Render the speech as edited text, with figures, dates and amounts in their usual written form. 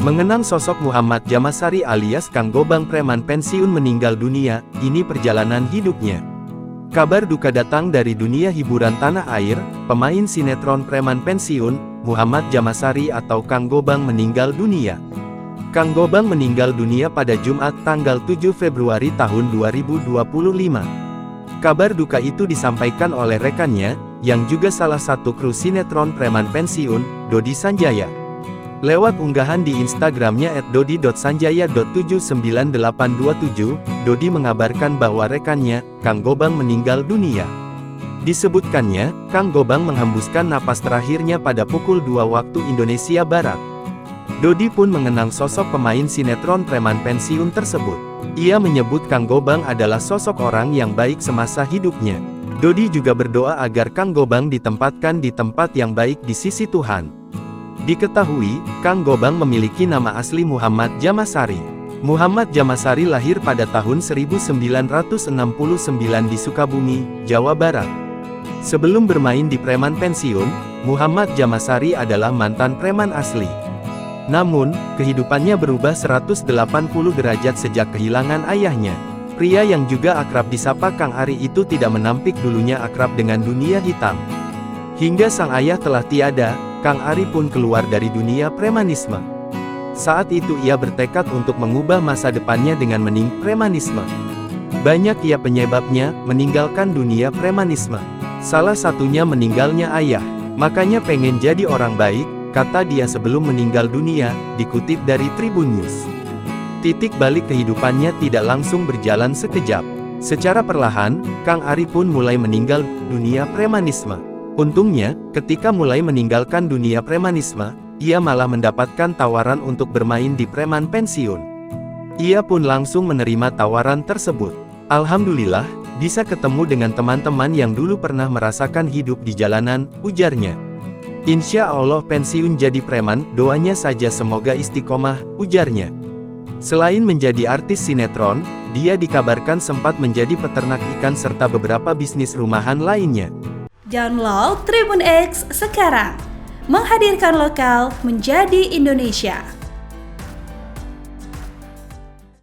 Mengenang sosok Muhammad Jamasari alias Kang Gobang preman pensiun meninggal dunia, ini perjalanan hidupnya. Kabar duka datang dari dunia hiburan tanah air, pemain sinetron preman pensiun, Muhammad Jamasari atau Kang Gobang meninggal dunia. Kang Gobang meninggal dunia pada Jumat tanggal 7 Februari tahun 2025. Kabar duka itu disampaikan oleh rekannya, yang juga salah satu kru sinetron preman pensiun, Dodi Sanjaya. Lewat unggahan di Instagramnya @dodi.sanjaya.79827, Dodi mengabarkan bahwa rekannya, Kang Gobang meninggal dunia. Disebutkannya, Kang Gobang menghembuskan napas terakhirnya pada pukul 2 waktu Indonesia Barat. Dodi pun mengenang sosok pemain sinetron preman pensiun tersebut. Ia menyebut Kang Gobang adalah sosok orang yang baik semasa hidupnya. Dodi juga berdoa agar Kang Gobang ditempatkan di tempat yang baik di sisi Tuhan. Diketahui, Kang Gobang memiliki nama asli Muhammad Jamasari. Muhammad Jamasari lahir pada tahun 1969 di Sukabumi, Jawa Barat. Sebelum bermain di preman pensiun, Muhammad Jamasari adalah mantan preman asli. Namun, kehidupannya berubah 180 derajat sejak kehilangan ayahnya. Pria yang juga akrab disapa Kang Ari itu tidak menampik dulunya akrab dengan dunia hitam. Hingga sang ayah telah tiada, Kang Ari pun keluar dari dunia premanisme. Saat itu ia bertekad untuk mengubah masa depannya dengan premanisme. Banyak ia penyebabnya, meninggalkan dunia premanisme. Salah satunya meninggalnya ayah. Makanya pengen jadi orang baik, kata dia sebelum meninggal dunia, dikutip dari Tribun News. Titik balik kehidupannya tidak langsung berjalan sekejap. Secara perlahan, Kang Ari pun mulai meninggal dunia premanisme. Untungnya, ketika mulai meninggalkan dunia premanisme, ia malah mendapatkan tawaran untuk bermain di preman pensiun. Ia pun langsung menerima tawaran tersebut. Alhamdulillah, bisa ketemu dengan teman-teman yang dulu pernah merasakan hidup di jalanan, ujarnya. Insya Allah pensiun jadi preman, doanya saja semoga istiqomah, ujarnya. Selain menjadi artis sinetron, dia dikabarkan sempat menjadi peternak ikan serta beberapa bisnis rumahan lainnya. Download Tribun X sekarang, menghadirkan lokal menjadi Indonesia.